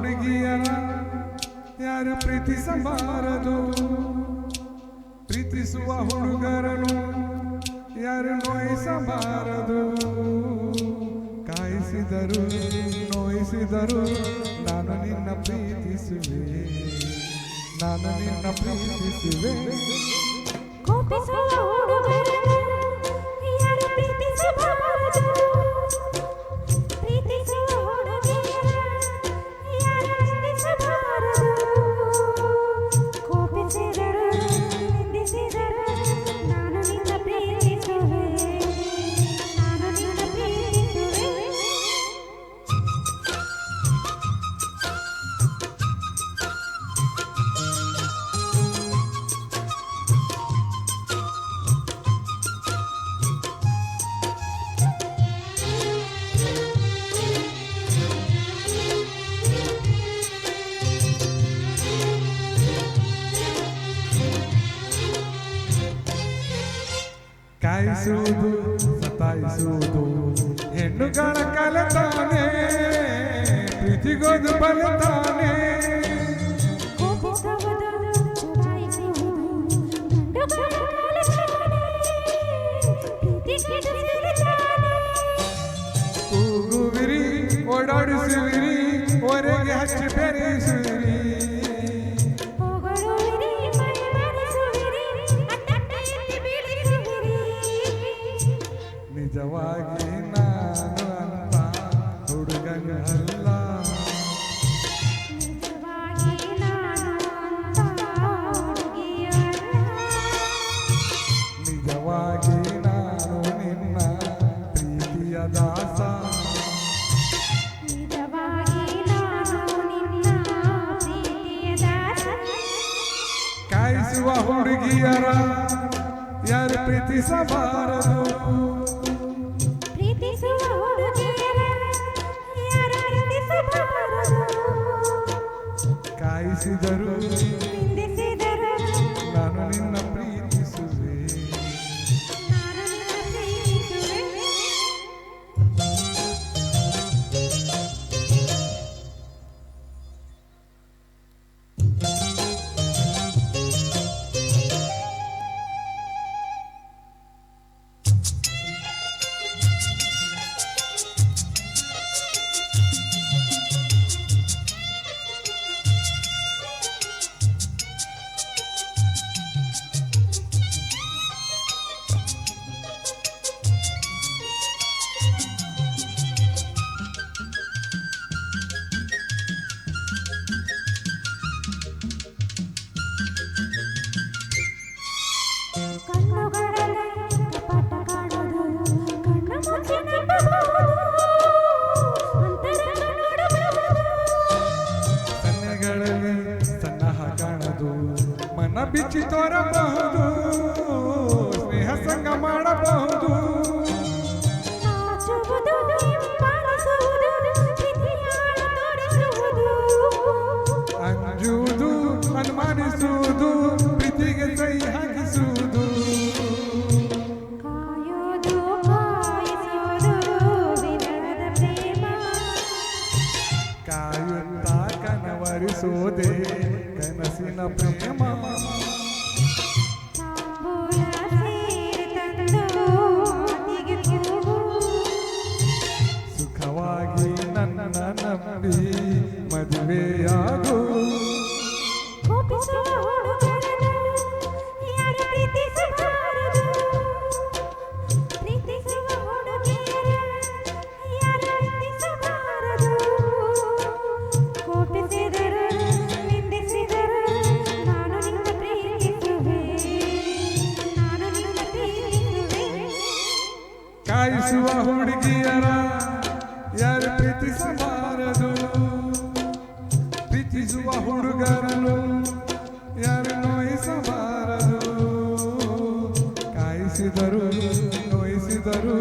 ಹುಡುಗಿಯರ ಯಾರು ಪ್ರೀತಿಸಬಾರದು, ಪ್ರೀತಿಸುವ ಹುಡುಗರನು ಯಾರು ನೋಯಿಸಬಾರದು. ಕಾಯಿಸಿದರು ನೋಯಿಸಿದರು ನಾನು ನಿನ್ನ ಪ್ರೀತಿಸುವೆ, ನಾನು ನಿನ್ನ ಪ್ರೀತಿಸುವೆ. ಕೋಪಿಸುವ ಹುಡುಗರನು ಯಾರು ಪ್ರೀತಿಸಬಾರದು, ಪ್ರೀತಿಸುವ ಹುಡುಗಿಯರ ಯಾರು ನಿಂದಿಸಬಾರದು. ಕೋಪಿಸಿದರು ನಿಂದಿಸಿದರು ನಾನು ನಿನ್ನ ಪ್ರೀತಿಸುವೆ, ನಾನು ನಿನ್ನ ಪ್ರೀತಿಸುವೆ. ಕಾಯಿಸುವುದು ಸತಾಯಿಸುವುದು ಹೆಣ್ಣುಗಳ ಕಲೆತಾನೆ, ಪ್ರೀತಿಗೋದು ಬಲತಾನೆ. ಕೂಗುವಿರಿ ಓಡಾಡಿಸುವಿರಿ ಹೊರಗೆ ಹಚ್ಚಿ ಬೆರೆಸುವಿರಿ. ನಿಜವಾಗಿ ನಾನು ಅಂತ ಹುಡುಗನಲ್ಲ, ನಿಜವಾಗಿ ನಾನು ಅಂತ ಹುಡುಗಿಯಲ್ಲ, ನಿಜವಾಗಿ ನಾನು ನಿನ್ನ ಪ್ರೀತಿಯ ದಾಸ, ನಿಜವಾಗಿ ನಾನು ನಿನ್ನ ಪ್ರೀತಿಯ ದಾಸ. ಕಾಯಿಸುವ ಹುಡುಗಿಯರ ಯಾರು ಪ್ರೀತಿಸಬಾರದು, ಪ್ರೀತಿಸುವ ಹುಡುಗಿಯರ ಯಾರು ಪ್ರೀತಿಸಬಾರದು. ಕಾಯಿಸಿದರು ನಿಂದಿಸಿದರು ನಾನು ನಿನ್ನ ಪ್ರೀತಿಸುವೆ, ನಾನು ನಿನ್ನ ಪ್ರೀತಿಸುವೆ. ಕಣ್ಣುಗಳಲ್ಲಿ ಕಪಟ ಕಾಣೋದು, ಕಣ್ಣು ಮುಚ್ಚಿ ನಂಬಬಹುದು, ಅಂತರಂಗ ನೋಡಬಹುದು. ಸನ್ನೆಗಳಲ್ಲಿ ಸನ್ನಹ ಕಾಣದು, ಮನ ಬಿಚ್ಚಿ ತೋರಬಹುದು, ಸ್ನೇಹ ಸಂಗ ಮಾಡಬಹುದು. ನಾಚುವುದು ಹಿಂಬಾಲಿಸುವುದು, ಪ್ರೀತಿಯಾಳ ತೋರಿಸುವುದು, ಅಂಜುವುದು ಅನುಮಾನಿಸುವುದು, ಪ್ರೀತಿಗೆ ಕೈ ಹಾಕಿಸುವುದು. ಕಾಯೋದು ಕಾಯಿಸುವುದು ವಿರಹದ ಪ್ರೇಮ, ಕಾಯುತ್ತಾ ಕನವರಿಸೋದೆ ಕನಸಿನ ಪ್ರೇಮ. ತಾಂಬೂಲ ಸೇರಿ ತಂದು ಮಾತಿಗೆ ಕೂಗು, ಸುಖವಾಗಿ ನನ್ನ ನಂಬಿ ಮದುವೆಯಾಗು. ಕೋಪಿಸುವ ಹುಡುಗರನು ಯಾರು ಪ್ರೀತಿಸಬಾರದು, ಪ್ರೀತಿಸುವ ಹುಡುಗಿಯರ ಯಾರು ನಿಂದಿಸಬಾರದು. ಕೋಪಿಸಿದರು ನಿಂದಿಸಿದರು ನಾನು ನಿನ್ನ ಪ್ರೀತಿಸುವೆ, ನಾನು ನಿನ್ನ ಪ್ರೀತಿಸುವೆ. ಕಾಯಿಸುವ ಹುಡುಗಿಯರ ಯಾರು ಪ್ರೀತಿಸಬಾರದು, ಪ್ರೀತಿಸುವ ಹುಡುಗರನು ಯಾರು ನೋಯಿಸಬಾರದು. ಕಾಯಿಸಿದರು ನೋಯಿಸಿದರು